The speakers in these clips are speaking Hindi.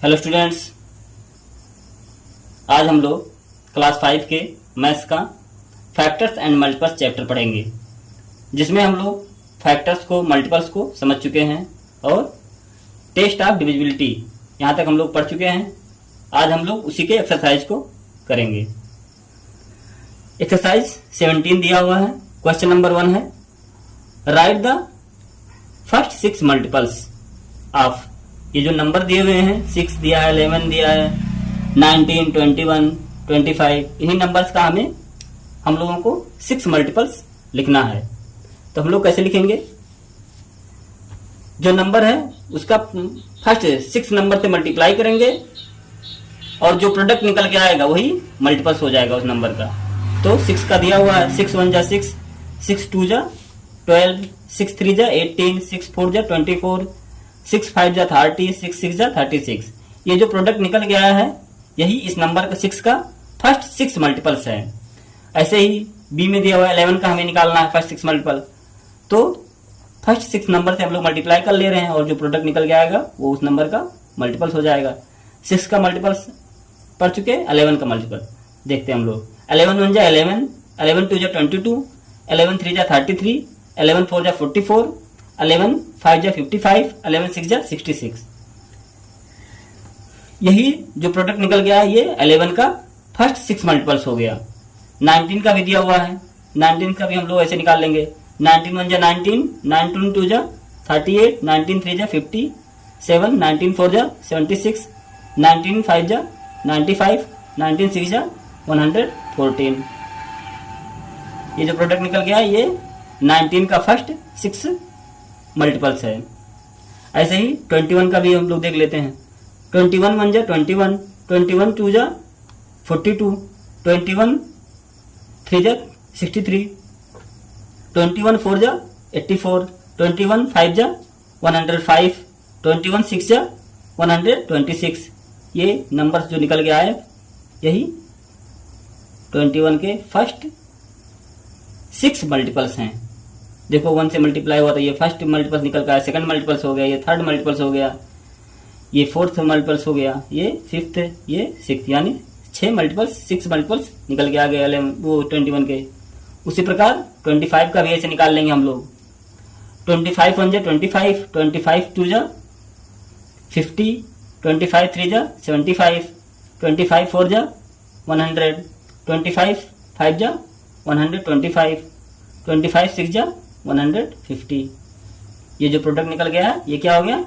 हेलो स्टूडेंट्स, आज हम लोग क्लास 5 के मैथ्स का फैक्टर्स एंड मल्टीपल्स चैप्टर पढ़ेंगे, जिसमें हम लोग फैक्टर्स को मल्टीपल्स को समझ चुके हैं और टेस्ट ऑफ डिविजिबिलिटी यहाँ तक हम लोग पढ़ चुके हैं। आज हम लोग उसी के एक्सरसाइज को करेंगे। एक्सरसाइज 17 दिया हुआ है। क्वेश्चन नंबर 1 है, right the first 6 multiples of. ये जो नंबर दिए हुए हैं, 6 दिया है, 11 दिया है, 19, 21, 25, इन्हीं नंबर्स का हम लोगों को 6 मल्टीपल्स लिखना है। तो हम लोग कैसे लिखेंगे? जो नंबर है उसका फर्स्ट 6 नंबर से मल्टीप्लाई करेंगे और जो प्रोडक्ट निकल के आएगा वही मल्टीपल्स हो जाएगा उस नंबर का। तो 6 का दिया हुआ है, 6 1 जा 6, 6 2 जा 12, 6 3 जा 18, 6 4 जा 24, 6 5 जा 30, 6 6 जा 36। ये जो प्रोडक्ट निकल के आया है यही इस नंबर का 6 का फर्स्ट 6 मल्टीपल्स है। ऐसे ही बी में दिया हुआ है 11 का हमें निकालना है फर्स्ट 6 मल्टीपल। तो फर्स्ट 6 नंबर से हम लोग मल्टीप्लाई कर ले रहे हैं और जो प्रोडक्ट निकल के आएगा वो उस नंबर का मल्टीपल्स हो जाएगा। 6 का मल्टीपल्स पढ़ चुके, 11 का मल्टीपल देखते हैं हम लोग। 11 1 जा 11, 11 2 जा 22, 11 3 जा 33, 11 4 जा 44, 11 5 जा 55, 11 6 जा 66। यही जो प्रोडक्ट निकल गया है ये 11 का फर्स्ट 6 मल्टीपल्स हो गया। 19 का भी दिया हुआ है, 19 का भी हम लोग ऐसे निकाल लेंगे। 19 1 जा 19, 19 2 जा 38, 19 3 जा 57, 19 4 जा 76, 19 5 जा 95, 19 6 जा 114। ये जो प्रोडक्ट निकल गया है ये 19 का फर्स्ट 6 मल्टीपल्स है। ऐसे ही 21 का भी हम लोग देख लेते हैं। 21 1 जा 21, 21 2 जा 42, 21 3 जा 63, 21 4 जा 84, 21 5 जा 105, 21 6 जा 126। ये नंबर्स जो निकल के आए यही 21 के फर्स्ट 6 मल्टीपल्स हैं। देखो 1 से मल्टीप्लाई हुआ तो ये फर्स्ट मल्टीपल्स निकल के आया, सेकंड मल्टीपल्स हो गया, ये थर्ड मल्टीपल्स हो गया, ये फोर्थ मल्टीपल्स हो गया, ये फिफ्थ, ये सिक्स, यानी 6 मल्टीपल्स 6 मल्टीपल्स निकल के आ गए वो 21 के। उसी प्रकार 25 का भी ऐसे निकाल लेंगे हम लोग। 25 1 जा 25, 25 2 जा 50, 25 3 जा 75, 25 4 जा 100, 25 5 जा 125, 25 6 जा 150। ये जो प्रोडक्ट निकल गया है ये क्या हो गया?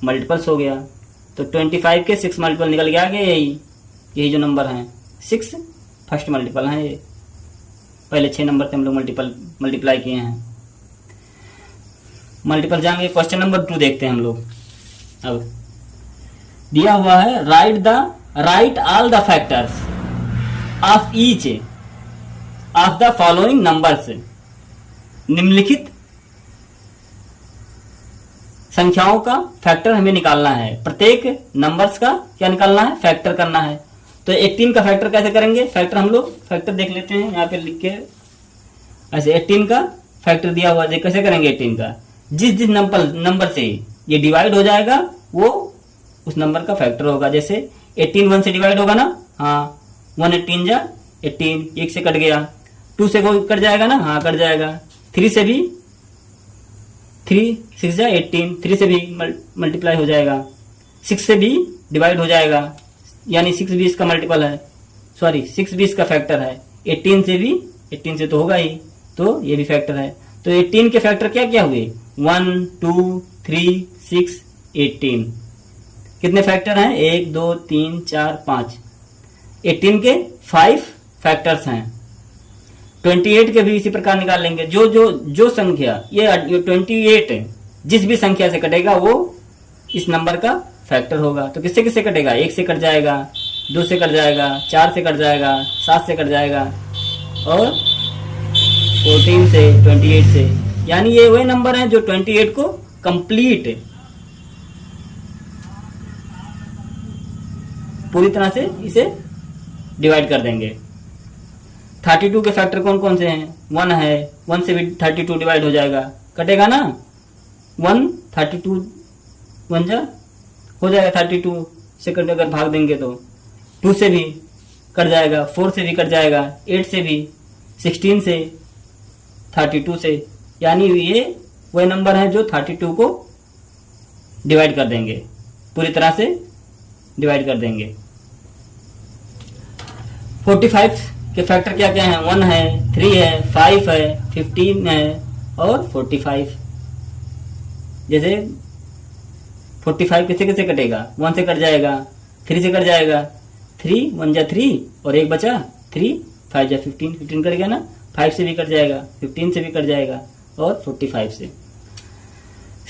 मल्टीपल्स हो गया। तो 25 के 6 मल्टीपल निकल के आ गए। यही जो नंबर हैं 6 फर्स्ट मल्टीपल हैं। ये पहले 6 नंबर से हम लोग मल्टीप्लाई किए हैं। मल्टीपल जाएंगे। क्वेश्चन नंबर 2 देखते हैं हम लोग। अब दिया हुआ है, right all the factors of each of the following numbers. निम्नलिखित संख्याओं का फैक्टर हमें निकालना है। प्रत्येक नंबर्स का क्या निकालना है? फैक्टर करना है। तो 18 का फैक्टर कैसे करेंगे? फैक्टर हम लोग फैक्टर देख लेते हैं यहाँ पे लिख के। ऐसे 18 का फैक्टर दिया हुआ है, कैसे करेंगे 18 का? जिस नंबर से ये डिवाइड हो जाएगा वो उस नंबर का फैक्टर होगा। जैसे 18 1 से डिवाइड होगा ना, हाँ 1 18 जा 18, 1 से कट गया। 2 से कट जाएगा ना, हाँ कट जाएगा। 3 से भी 3 6 जा 18, 3 से भी मल्टीप्लाई हो जाएगा। 6 से भी डिवाइड हो जाएगा, यानी 6 भी इसका मल्टीपल है, सॉरी 6 भी इसका फैक्टर है। 18 से भी, 18 से तो होगा ही, तो ये भी फैक्टर है। तो 18 के फैक्टर क्या क्या हुए? 1 2 3 6 18। कितने फैक्टर हैं? 1 2 3 4 5। 18 के 5 फैक्टर्स हैं। 28 के भी इसी प्रकार निकाल लेंगे। जो संख्या ये 28 जिस भी संख्या से कटेगा वो इस नंबर का फैक्टर होगा। तो किससे किससे कटेगा? 1 से कट जाएगा, 2 से कट जाएगा, 4 से कट जाएगा, 7 से कट जाएगा और 14 से, 28 से। यानी ये वही नंबर है जो 28 को कंप्लीट पूरी तरह से इसे डिवाइड कर देंगे। 32 के फैक्टर कौन कौन से हैं? 1 है, 1 से भी 32 डिवाइड हो जाएगा, कटेगा ना। 1 32 1 जा हो जाएगा 32, से करके अगर भाग देंगे तो 2 से भी कट जाएगा, 4 से भी कट जाएगा, 8 से भी, 16 से, 32 से, यानी ये वही नंबर है जो 32 को डिवाइड कर देंगे, पूरी तरह से डिवाइड कर देंगे। 45 के फैक्टर क्या क्या है? 1 है, 3 है, 5 है, 15 है और 45। जैसे 45 किसे किसे कटेगा? 1 से कट जाएगा, 3 से कट जाएगा, 3 1 जा 3 और 1 बचा 3, 5 जा 15, 15 कट गया ना, 5 से भी कट जाएगा, 15 से भी कट जाएगा और 45 से।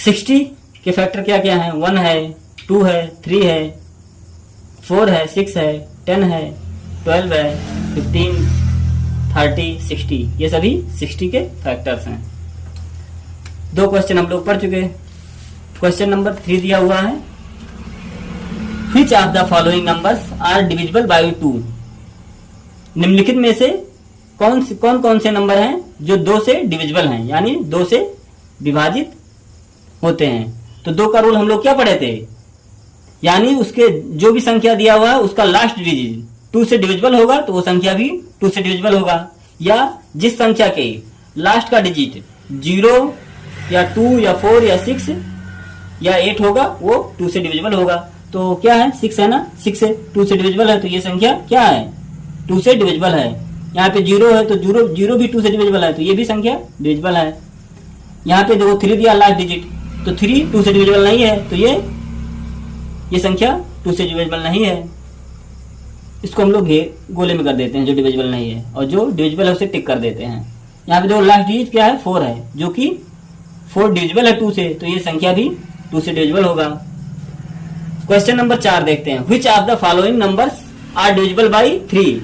60 के फैक्टर क्या क्या है? 1 है, 2 है, 3 है, 4 है, 6 है, 10 है, 12 है, 15, 30, 60, ये सभी 60 के फैक्टर्स हैं। 2 क्वेश्चन हम लोग पढ़ चुके। क्वेश्चन नंबर 3 दिया हुआ है, Which of the following numbers are divisible by 2? निम्नलिखित में से कौन कौन से नंबर हैं जो 2 से डिविजिबल हैं, यानी 2 से विभाजित होते हैं। तो 2 का रूल हम लोग क्या पढ़े थे? यानी उसके जो भी संख्या दिया हुआ है उसका लास्ट डिजिट 2 से डिविजिबल होगा तो वो संख्या भी 2 से डिविजिबल होगा, या जिस संख्या के लास्ट का डिजिट 0 या 2 या 4 या 6 या 8 होगा वो 2 से डिविजिबल होगा। तो क्या है? 6 है ना, 6 से 2 से डिविजिबल है, तो ये संख्या क्या है? 2 से डिविजिबल है। यहाँ पे 0 है तो 0 भी 2 से डिविजिबल है, तो ये भी संख्या डिविजिबल है। यहाँ पे देखो 3 दिया लास्ट डिजिट, तो 3 2 से डिविजिबल नहीं है, तो ये संख्या 2 से डिविजिबल नहीं है। इसको हम लोग गोले में कर देते हैं जो डिविजिबल नहीं है, और जो डिविजिबल है उसे टिक कर देते हैं। यहाँ पे देखो लास्ट डिजिट क्या है? 4 है, जो कि 4 डिविजिबल है 2 से, तो ये संख्या भी 2 से डिविजिबल होगा। क्वेश्चन नंबर 4 देखते हैं, Which of the following numbers are divisible by 3?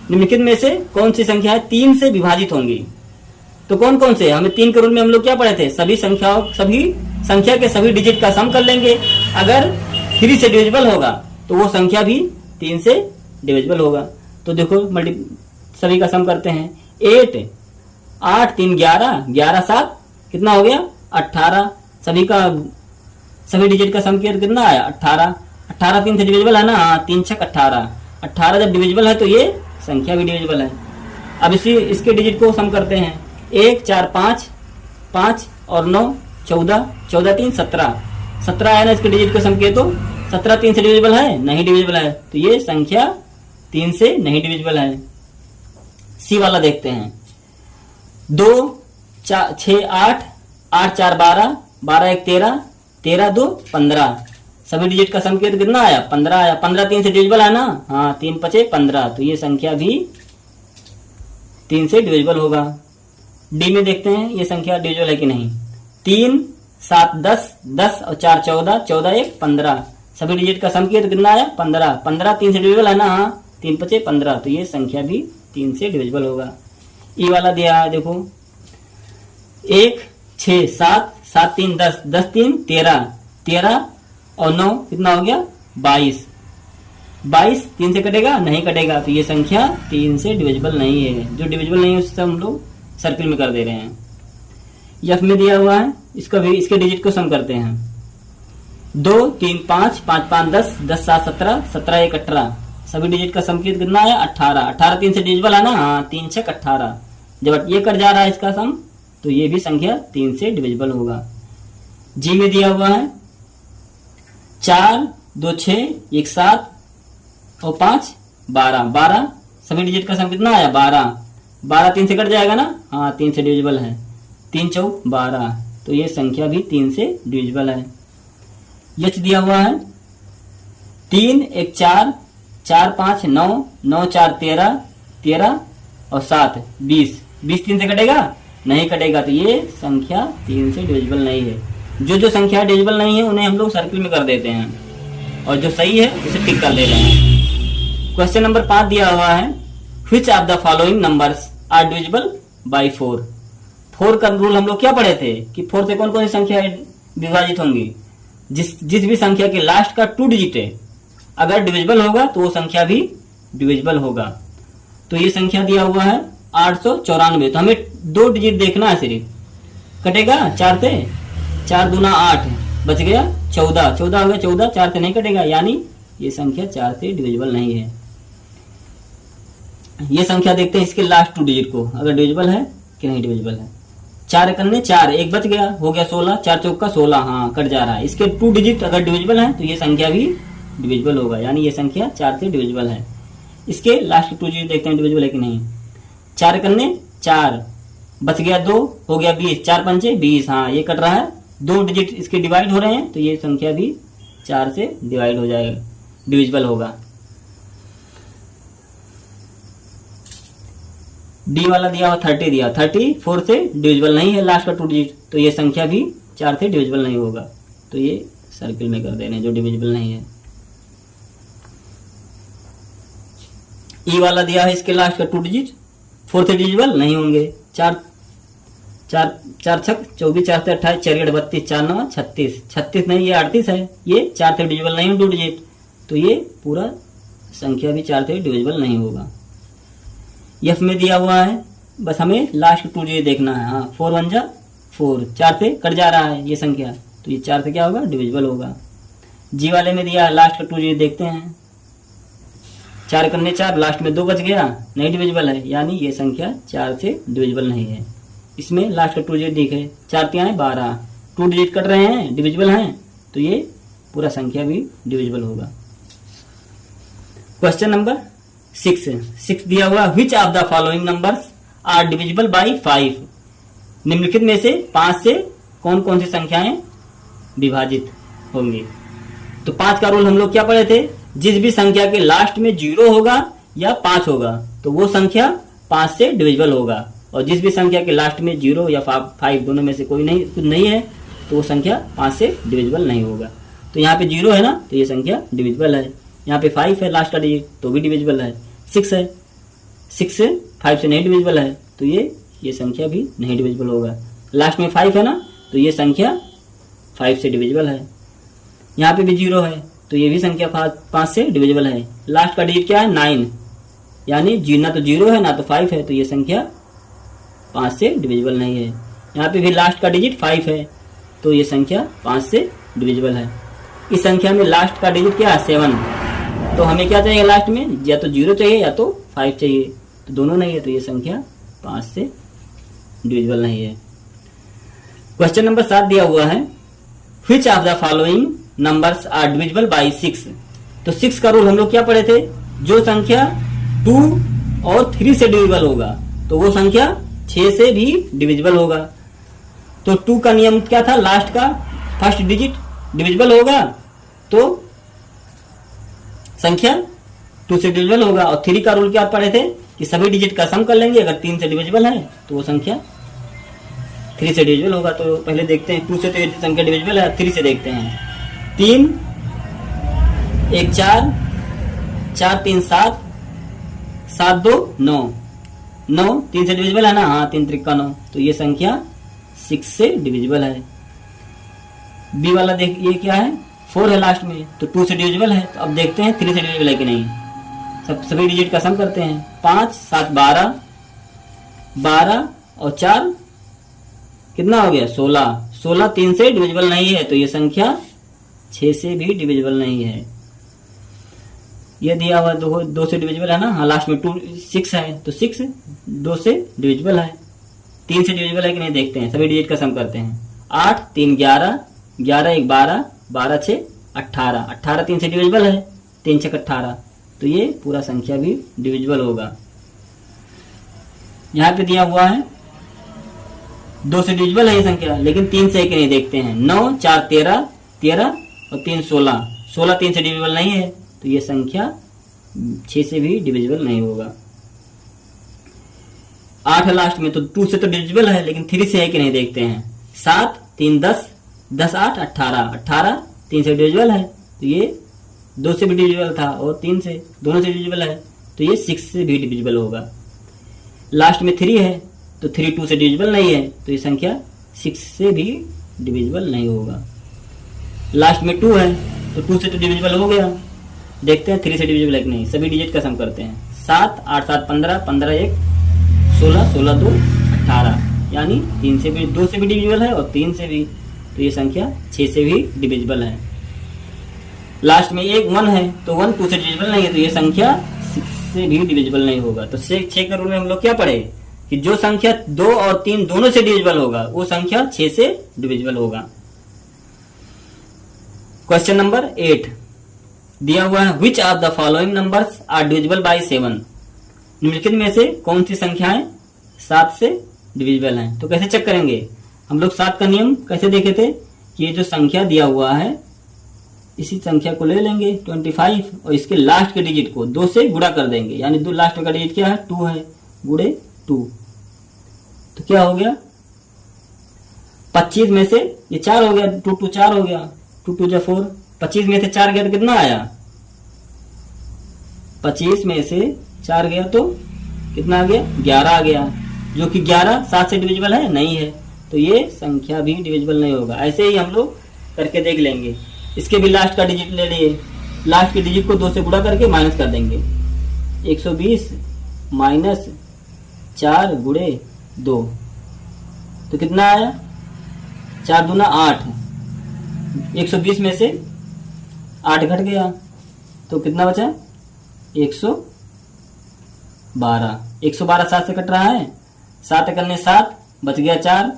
निम्नलिखित में से कौन सी संख्या 3 से विभाजित होंगी? तो कौन कौन से? हमें 3 के रूल में हम लोग क्या पढ़े थे? सभी संख्या के सभी डिजिट का सम कर लेंगे। अगर 3 से डिविजिबल होगा तो वो संख्या भी 3 से डिविजिबल होगा। तो देखो सभी का सम करते हैं। 8 3 11, 11 7 कितना हो गया? 18। सभी डिजिट का सम किया तो कितना आया? 18। 18 3 से डिविजिबल है ना? हाँ, 3 6 18। 18 जब डिविजिबल है तो ये संख्या भी डिविजिबल है। अब इसके डिजिट को सम करते हैं। 1 4 5 5 और 9 14, 14 3 17। 17 है ना, इसके डिजिट को सम किए तो 17 3 से डिविजिबल है? नहीं डिविजिबल है, तो ये संख्या 3 से नहीं डिविजिबल है। सी वाला देखते हैं। 2 4 6 8 8 4 12 12 1 13 13 2 15। सभी डिजिट का सम किया तो कितना आया? 15 आया। 15 3 से डिविजिबल है ना? हाँ, 3 5 15, तो ये संख्या भी 3 से डिविजिबल होगा। डी में देखते हैं ये संख्या डिविजिबल है कि नहीं। 3 7 10 10 और 4 14 14 1 15। सभी डिजिट का सम किया तो कितना आया? 15। 15 3 से डिविजिबल है ना? हाँ, 3 5 15, तो ये संख्या भी 3 से डिविजिबल होगा। ई वाला दिया है देखो, 1 6 7 7 3 10 10 3 13 13 और 9 कितना हो गया? 22। 22 3 से कटेगा? नहीं कटेगा, तो ये संख्या 3 से डिविजिबल नहीं है। जो डिविजिबल नहीं है उससे हम लोग सर्किल में कर दे रहे हैं। एफ में दिया हुआ है, इसके डिजिट को सम करते हैं। 2 3 5 5 5 10 10 7 17 17 1 18। सभी डिजिट का सम कितना आया? 18। 18 3 से डिविजिबल है ना? हाँ, 3 6 18। जब ये कट जा रहा है इसका सम, तो ये भी संख्या 3 से डिविजिबल होगा। जी में दिया हुआ है 4 2 6 1 7 और 5 12 12। सभी डिजिट का सम कितना आया? 12। 12 3 से कट जाएगा ना? हाँ, 3 से डिविजिबल है। 3 4 12, तो ये संख्या भी 3 से डिविजिबल है। यच दिया हुआ है 3 1 4 4 5 9 9 4 13 13 और 7 20। 20 3 से कटेगा? नहीं कटेगा, तो ये संख्या 3 से डिविजिबल नहीं है। जो संख्या डिविजिबल नहीं है उन्हें हम लोग सर्किल में कर देते हैं, और जो सही है उसे टिक कर देते हैं। क्वेश्चन नंबर 5 दिया हुआ है, Which of the following numbers are divisible by 4? 4 का रूल हम लोग क्या पढ़े थे कि 4 से कौन कौन सी संख्या विभाजित होंगी? जिस भी संख्या के लास्ट का 2 डिजिट है अगर डिविजिबल होगा तो वो संख्या भी डिविजिबल होगा। तो ये संख्या दिया हुआ है 894। तो हमें 2 डिजिट देखना है सिर्फ। कटेगा 4 से? 4 दूना 8, बच गया 14। 14 हो गया 14, 4 से नहीं कटेगा, यानी ये संख्या 4 से डिविजिबल नहीं है। ये संख्या देखते हैं इसके लास्ट 2 डिजिट को, अगर डिविजिबल है कि नहीं डिविजिबल है। 4 करने 4, एक बच गया, हो गया 16, 4 चौका 16, हाँ कट जा रहा है। इसके 2 डिजिट अगर डिविजिबल है तो ये संख्या भी डिविजिबल होगा, यानी ये संख्या 4 से डिविजिबल है। इसके लास्ट 2 डिजिट देखते हैं डिविजिबल है कि नहीं। 4 करने 4, बच गया 2, हो गया 20, 4 पंचे 20, हाँ ये कट रहा है। 2 डिजिट इसके डिवाइड हो रहे हैं तो ये संख्या भी 4 से डिवाइड हो जाएगा, डिविजिबल होगा। डी वाला दिया हुआ 30 दिया, 34 से डिविजिबल नहीं है लास्ट का 2 डिजिट, तो ये संख्या भी 4 से डिविजिबल नहीं होगा, तो ये सर्किल में कर देने जो डिविजिबल नहीं है। ई वाला दिया है इसके लास्ट का 2 डिजिट, 4 से डिविजिबल नहीं होंगे। 4 छक 24, 4 से 28, 4 32, 4 9 36, 36 नहीं ये 38 है, ये 4 से डिविजिबल नहीं है 2 डिजिट, तो ये पूरा संख्या भी 4 से डिविजिबल नहीं होगा। एफ में दिया हुआ है, बस हमें लास्ट 2 डिजिट देखना है। हाँ 4 1 जा 4, 4 से कट जा रहा है ये संख्या, तो ये 4 से क्या होगा डिविजिबल होगा। जी वाले में दिया है लास्ट का 2 डिजिट देखते हैं। 4 करने 4, लास्ट में 2 बच गया, नहीं डिविजिबल है, यानी ये संख्या 4 से डिविजिबल नहीं है। इसमें लास्ट का 2 डिजिट दिखे, 4 3 12, 2 डिजिट कट रहे हैं, डिविजिबल हैं, तो ये पूरा संख्या भी डिविजिबल होगा। क्वेश्चन नंबर 6 दिया हुआ, which of the following numbers are divisible by 5। निम्नलिखित में से 5 से कौन कौन सी संख्याएं विभाजित होंगी। तो 5 का रूल हम लोग क्या पढ़े थे, जिस भी संख्या के लास्ट में 0 होगा या 5 होगा तो वो संख्या 5 से डिविजिबल होगा, और जिस भी संख्या के लास्ट में 0 या 5 दोनों में से कोई नहीं है तो वो संख्या 5 से डिविजिबल नहीं होगा। तो यहाँ पे 0 है ना, तो ये संख्या डिविजिबल है। यहाँ पे 5 है लास्ट का डिजिट, तो भी डिविजिबल है। 6 है, 6 से 5 से नहीं डिविजिबल है, तो ये संख्या भी नहीं डिविजिबल होगा। लास्ट में 5 है ना, तो ये संख्या 5 से डिविजिबल है। यहाँ पे भी 0 है, तो ये भी संख्या 5 से डिविजिबल है। लास्ट का डिजिट क्या है 9, यानी ना तो 0 है ना तो 5 है, तो ये संख्या 5 से डिविजिबल नहीं है। यहाँ पे भी लास्ट का डिजिट 5 है, तो ये संख्या 5 से डिविजिबल है। इस संख्या में लास्ट का डिजिट क्या है 7, तो हमें क्या चाहिए लास्ट में, या तो 0 चाहिए या तो 5 चाहिए, तो दोनों नहीं है, तो ये संख्या 5 से डिविजिबल नहीं है। क्वेश्चन नंबर 7 दिया हुआ है, which of the following numbers are divisible by 6। तो 6 का रूल हम लोग क्या पढ़े थे, जो संख्या 2 और 3 से डिविजिबल होगा तो वो संख्या 6 से भी डिविजिबल होगा। तो 2 का नियम क्या था, लास्ट का फर्स्ट डिजिट डिविजिबल होगा तो संख्या 2 से डिविजिबल होगा, और 3 का रूल क्या पढ़े थे कि सभी डिजिट का सम कर लेंगे, अगर 3 से डिविजिबल है तो वो संख्या 3 से डिविजिबल होगा। तो पहले देखते हैं 2 से तो ये संख्या डिविजिबल है, 3 से देखते हैं। 3 1 4, 4 3 7, 7 2 9, 9 3 से डिविजिबल है ना, हाँ 3 3 9, तो ये संख्या 6 से डिविजिबल है। बी वाला देख, ये क्या है 4 है लास्ट में, तो 2 से डिविजिबल है। तो अब देखते हैं 3 से डिविजिबल है कि नहीं, सभी डिजिट का सम करते हैं। 5 7 12, 12 और 4 कितना हो गया 16, 16 3 से डिविजिबल नहीं है, तो ये संख्या 6 से भी डिविजिबल नहीं है। ये दिया हुआ 2 से डिविजिबल है ना, हाँ लास्ट में 6 है, तो 6 2 से डिविजिबल है। 3 से डिविजिबल है कि नहीं देखते हैं, सभी डिजिट का सम करते हैं। 8 3 11, 11 1 12, 12 6 18, 18 3 से डिविजिबल है, 3 6 18, तो ये पूरा संख्या भी डिविजिबल होगा। यहाँ पे दिया हुआ है 2 से डिविजिबल है ये संख्या, लेकिन 3 से कि नहीं देखते हैं। 9 4 13, 13 और 3 16, 16 3 से डिविजिबल नहीं है, तो ये संख्या 6 से भी डिविजिबल नहीं होगा। 8 है लास्ट में, तो 2 से तो डिविजिबल है, लेकिन 3 से है कि नहीं देखते हैं। 7 3 10, 10 8 18, 18 3 से डिविजिबल है, तो ये 2 से भी डिविजिबल था और 3 से, दोनों से डिविजिबल है, तो ये 6 से भी डिविजिबल होगा। लास्ट में 3 है, तो 3 2 से डिविजिबल नहीं है, तो ये संख्या 6 से भी डिविजिबल नहीं होगा। लास्ट में 2 है, तो 2 से तो डिविजिबल हो गया, देखते हैं 3 से डिविजिबल है कि नहीं, सभी डिजिट का सम करते हैं। 7 8 7 15, 15 1 16, 16 2 18, यानी 3 से भी, 2 से भी डिविजिबल है और 3 से भी, तो ये संख्या 6 से भी डिविजिबल है। लास्ट में एक 1 है तो 1 2 से डिविजिबल नहीं है, तो ये संख्या 6 से भी डिविजिबल नहीं होगा। तो 6 के रूल में हम लोग क्या पढ़े कि जो संख्या 2 और 3 दोनों से डिविजिबल होगा वो संख्या 6 से डिविजिबल होगा। क्वेश्चन नंबर 8 दिया हुआ है, which of the following numbers are divisible by 7। निम्नलिखित में से कौन सी संख्याएं 7 से डिविजिबल हैं। तो कैसे चेक करेंगे हम लोग? 7 का नियम कैसे देखे थे कि ये जो संख्या दिया हुआ है इसी संख्या को ले लेंगे 25 और इसके लास्ट के डिजिट को 2 से गुणा कर देंगे, यानी 2 लास्ट का डिजिट क्या है 2 है, गुणे 2 तो क्या हो गया 25 में से ये 4 हो गया, 2 2 4 हो गया, 2 2 जा 4, 25 में से 4 गया तो कितना आया 25 में से 4 गया तो कितना आ गया 11 आ गया, जो कि 11 7 से डिविजिबल है नहीं है, तो ये संख्या भी डिविजिबल नहीं होगा। ऐसे ही हम लोग करके देख लेंगे। इसके भी लास्ट का डिजिट ले लिए, लास्ट के डिजिट को 2 से गुणा करके माइनस कर देंगे, 120 माइनस 4 गुणे 2 तो कितना आया 4 दूना 8, 120 में से 8 घट गया तो कितना बचा 112, 112 7 से कट रहा है, 7 करने 7 बच गया 4,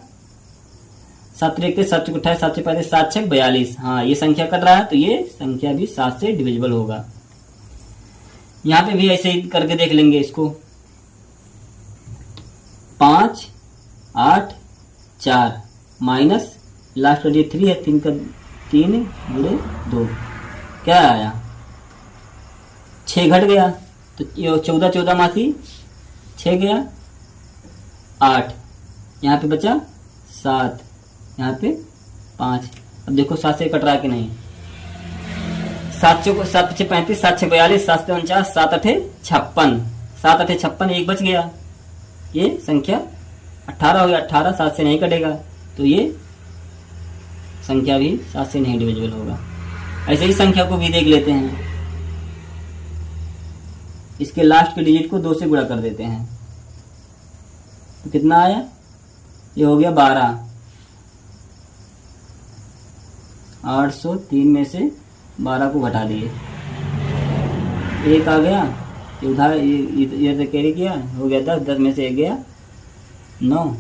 7 3 7 28 7 35 7 6 42। हाँ ये संख्या कट रहा है तो ये संख्या भी 7 से डिविजिबल होगा। यहाँ पे भी ऐसे ही करके देख लेंगे इसको, 5 8 4 माइनस लास्ट का जो 3 है 3 का 3 गुणे 2 क्या आया 6 घट गया तो 14 14 मासी 6 गया 8, यहाँ पे बचा 7, यहाँ पे 5। अब देखो 7 से कट रहा है कि नहीं, 7 6 35 7 6 42 7 से 49 7 8 56, 7 8 56 एक बच गया, ये संख्या 18 हो गया, 18 7 से नहीं कटेगा तो ये संख्या भी 7 से नहीं डिविजिबल होगा। ऐसे ही संख्या को भी देख लेते हैं, इसके लास्ट के डिजिट को 2 से गुणा कर देते हैं तो कितना आया ये हो गया 12, 803 में से 12 को घटा दिए, 1 आ गया, ये उधार ये तो कैरी किया हो गया 10, 10 में से 1 गया 9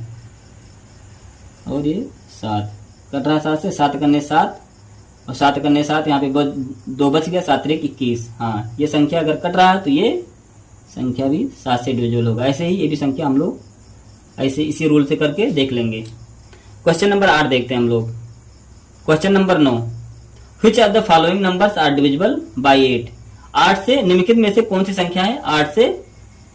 और ये 7 कट रहा 7 से, 7 करने 7 और 7 करने 7 यहाँ पे 2 बच गया, 7 3 21। हाँ ये संख्या अगर कट रहा है तो ये संख्या भी 7 से डिविजिबल होगा। ऐसे ही ये भी संख्या हम लोग ऐसे इसी रूल से करके देख लेंगे। क्वेश्चन नंबर 8 देखते हैं हम लोग। Question number 9, which of the following numbers are divisible by 8। 8 से निम्नलिखित में से कौन सी संख्या है 8 से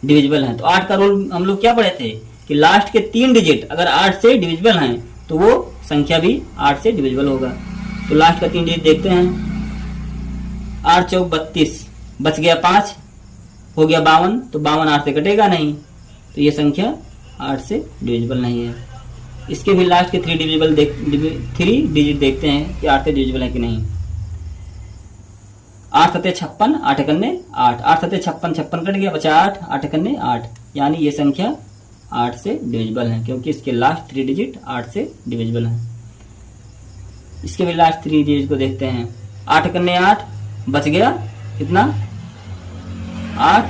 डिविजिबल है। तो 8 का रूल हम लोग क्या पढ़े थे कि लास्ट के 3 डिजिट अगर 8 से डिविजिबल हैं तो वो संख्या भी 8 से डिविजिबल होगा। तो लास्ट का 3 डिजिट देखते हैं, 8 चौक 32 बच गया 5 हो गया 52, तो 52 8 से कटेगा नहीं तो ये संख्या 8 से डिविजिबल नहीं है। इसके भी लास्ट के 3 डिजिट देखते हैं कि 8 से डिविजिबल है कि नहीं। 8 7 56 8 करने 8, 8 7 56 56 कट गया बचा 8, 8 करने 8, यानी ये संख्या 8 से डिविजिबल है क्योंकि इसके लास्ट 3 डिजिट 8 से डिविजिबल है। इसके भी लास्ट 3 डिजिट को देखते हैं, 8 करने 8 बच गया कितना 8,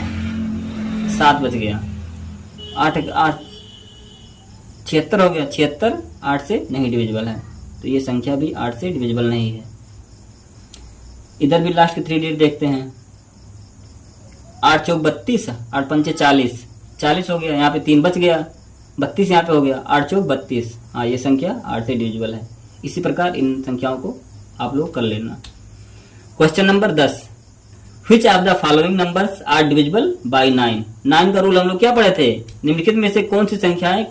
7 बच गया 8 8 76 हो गया, 76 8 से नहीं डिविजिबल है तो ये संख्या भी 8 से डिविजिबल नहीं है। इधर भी लास्ट के 3 डिजिट देखते हैं, 8 चौक 32 8 पंचे 40 40 हो गया, यहाँ पे 3 बच गया 32 यहाँ पे हो गया 8 चौक 32। हाँ ये संख्या 8 से डिविजिबल है। इसी प्रकार इन संख्याओं को आप लोग कर लेना। Question number 10, which of the following numbers are divisible by 9। 9 का रूल हम लोग क्या पढ़े थे, निम्नलिखित में से कौन सी संख्याएं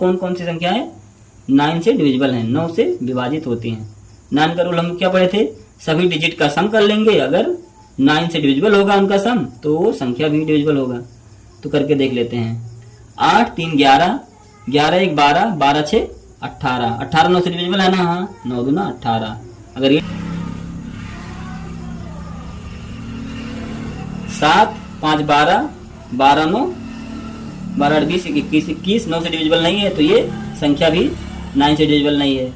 9 से डिविजिबल हैं, 9 से विभाजित होती हैं। 9 का रूल हम लोग क्या पढ़े थे, सभी डिजिट का सम कर लेंगे, अगर 9 से डिविजिबल होगा उनका सम तो वो संख्या भी डिविजिबल होगा। तो करके देख लेते हैं, 8 3 11 11 1 12 12 6 18 18 9 से डिविजिबल है ना। हाँ 9 दूना 18, अगर ये 7 5 12 12 9 12 20 21 21 9 से डिविजिबल नहीं है तो ये संख्या भी 9 से डिविजिबल नहीं है।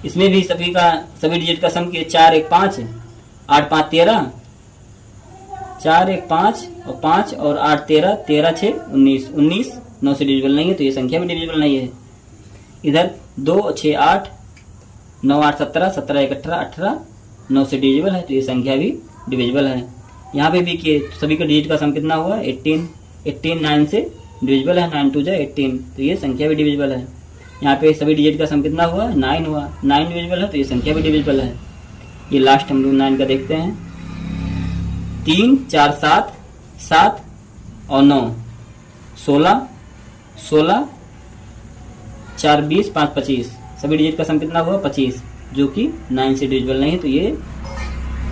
इसमें भी सभी डिजिट का सम किए, 4 1 5 8 5 13 4 1 5 और 5 और 8 13, 13 6 19, 19 9 से डिविजिबल नहीं है तो ये संख्या भी डिविजिबल नहीं है। इधर 2 6 8 9 8 17, 17 1 18, 18 9 से डिविजिबल है तो ये संख्या भी डिविजिबल है। यहाँ पे भी किए सभी का डिजिट का सम कितना हुआ 18, 18 9 से डिविजिबल है, 9 2 जा 18 तो ये संख्या भी डिविजिबल है। यहाँ पे सभी डिजिट का सम कितना हुआ 9 हुआ, 9 डिविजिबल है तो ये संख्या भी डिविजिबल है। ये लास्ट हम लोग 9 का देखते हैं। 3 4 7, 7 और 9 16, 16 4 20 5 25 सभी डिजिट का सम कितना हुआ 25 जो कि 9 से डिविजिबल नहीं है तो ये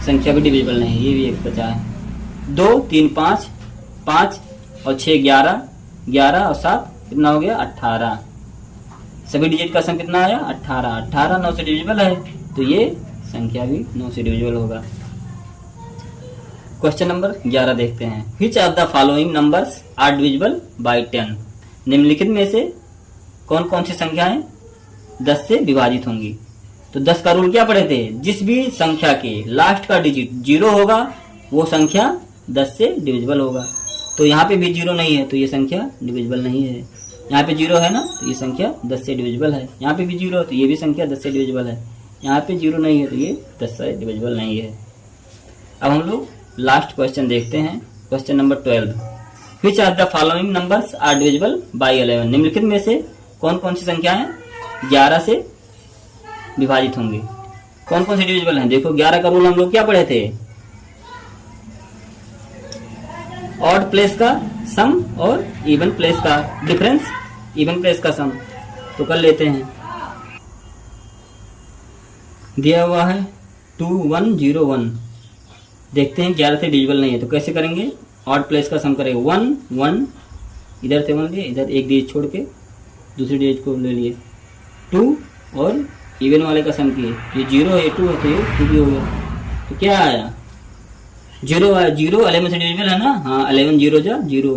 संख्या भी डिविजिबल नहीं है। ये भी एक बचा है। 2 3 5, 5 और 6 11, 11 और 7 कितना हो गया 18 सभी डिजिट का सम कितना आया 18, 18 9 से डिविजिबल है तो ये संख्या भी 9 से डिविजिबल होगा। क्वेश्चन नंबर 11 देखते हैं। Which of the following numbers are divisible by 10? निम्नलिखित में से कौन कौन सी संख्याएं 10 से विभाजित होंगी? तो 10 का रूल क्या पढ़े थे? जिस भी संख्या के लास्ट का डिजिट 0 होगा वो संख्या 10 से डिविजिबल होगा। तो यहाँ पे भी 0 नहीं है तो ये संख्या डिविजिबल नहीं है। यहाँ पे 0 है ना तो ये संख्या 10 से डिविजिबल है। यहाँ पे भी 0 है तो ये भी संख्या 10 से डिविजिबल है। यहाँ पे 0 नहीं है तो ये 10 से डिविजिबल नहीं है। अब हम लोग लास्ट क्वेश्चन देखते हैं। Question number 12। Which are the following numbers are divisible by 11? निम्नलिखित में से कौन कौन सी संख्याएं 11 से विभाजित होंगी? कौन कौन से डिविजिबल हैं? देखो 11 का रूल हम लोग क्या पढ़े थे? ऑड प्लेस का सम और इवन प्लेस का डिफरेंस, इवन प्लेस का सम। तो कर लेते हैं। दिया हुआ है 2101। देखते हैं 11 से डिविजिबल नहीं है तो कैसे करेंगे? ऑड प्लेस का सम करेंगे 1 1, इधर से 1 लिए, इधर एक डिजिट छोड़ के दूसरी डिजिट को ले लिए 2 और इवन वाले का सम किए। ये 0 है 2 है तो ये 2 भी हो गया। तो क्या आया 0 आया। 0 11 से डिविजिबल है ना? हाँ 11 0 जा 0।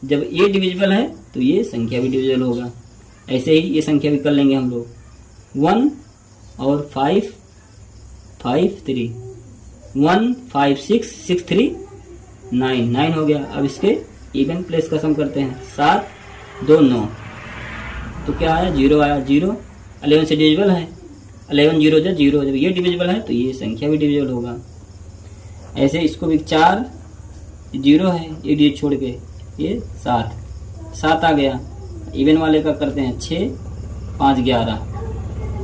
जब ये डिविजिबल है तो ये संख्या भी डिविजिबल होगा। ऐसे ही ये संख्या भी कर लेंगे हम लोग। 1 और 5 5 3, 1 5 6 6 3 9 9 हो गया। अब इसके इवन प्लेस का सम करते हैं 7 2 9। तो क्या आया 0 आया। 0 11 से डिविजिबल है, 11 0 जा 0। जब ये डिविजिबल है तो ये संख्या भी डिविजिबल होगा। ऐसे इसको भी 4 0 है, ये डिजिट छोड़ के ये 7 आ गया। इवन वाले का करते हैं 6 5 11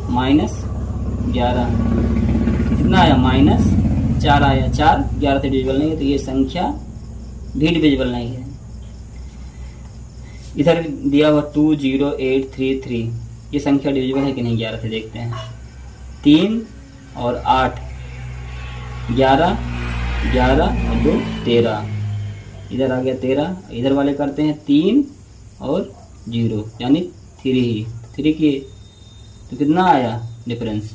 -11 कितना आया -4 आया। 4 11 से डिविजिबल नहीं है तो ये संख्या भी डिविजिबल नहीं है। इधर दिया हुआ 20833 ये संख्या डिविजिबल है कि नहीं 11 से देखते हैं। 3 और 8 11 11 और 2 13, इधर आ गया 13। इधर वाले करते हैं 3 और 0 यानी 3 किए तो कितना आया डिफरेंस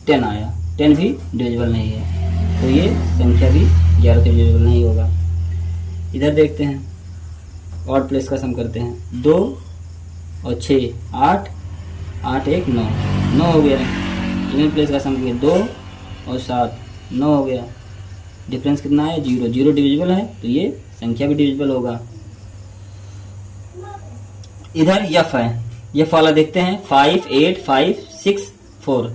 10 आया। 10 भी डिविजिबल नहीं है तो ये संख्या भी 11 से डिविजिबल नहीं होगा। इधर देखते हैं ऑड प्लेस का सम करते हैं 2 और 6 8 8 1 9 9 हो गया। इवन प्लेस का सम किया 2 और 7 9 हो गया। डिफरेंस कितना है 0 0 डिविजिबल है तो ये संख्या भी डिविजिबल होगा। इधर यफ है, यफ वाला देखते हैं 5 8 5 6 4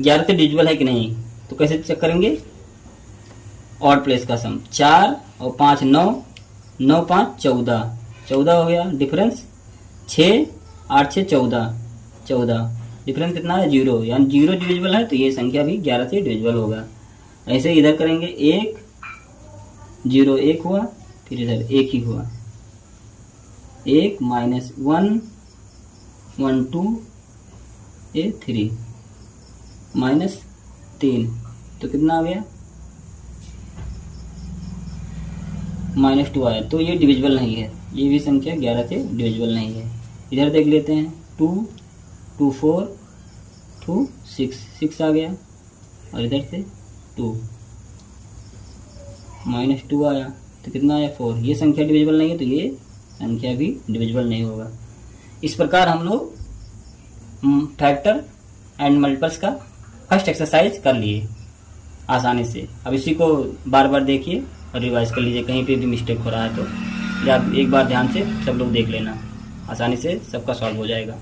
11 से डिविजिबल है कि नहीं तो कैसे चेक करेंगे? ऑड प्लेस का सम 4 और 5 9 9 5 14 14 हो गया। डिफरेंस 6 8 6 14 डिफरेंस कितना है 0 यानी 0 डिविजिबल है तो ये संख्या भी 11 से डिविजिबल होगा। ऐसे इधर करेंगे 1 0 1 हुआ, फिर इधर 1 ही हुआ। 1 -1 1 2 3 -3 तो कितना आ गया -2 आया तो ये डिविजिबल नहीं है। ये भी संख्या 11 से डिविजिबल नहीं है। इधर देख लेते हैं 2 2 4 2 6 आ गया और इधर से 2 -2 आया तो कितना आया 4। ये संख्या डिविजिबल नहीं है तो ये संख्या भी डिविजिबल नहीं होगा। इस प्रकार हम लोग फैक्टर एंड मल्टीपल्स का फर्स्ट एक्सरसाइज कर लिए। आसानी से। अब इसी को बार बार देखिए और रिवाइज कर लीजिए, कहीं पे भी मिस्टेक हो रहा है तो या एक बार ध्यान से सब लोग देख लेना, आसानी से सबका सॉल्व हो जाएगा।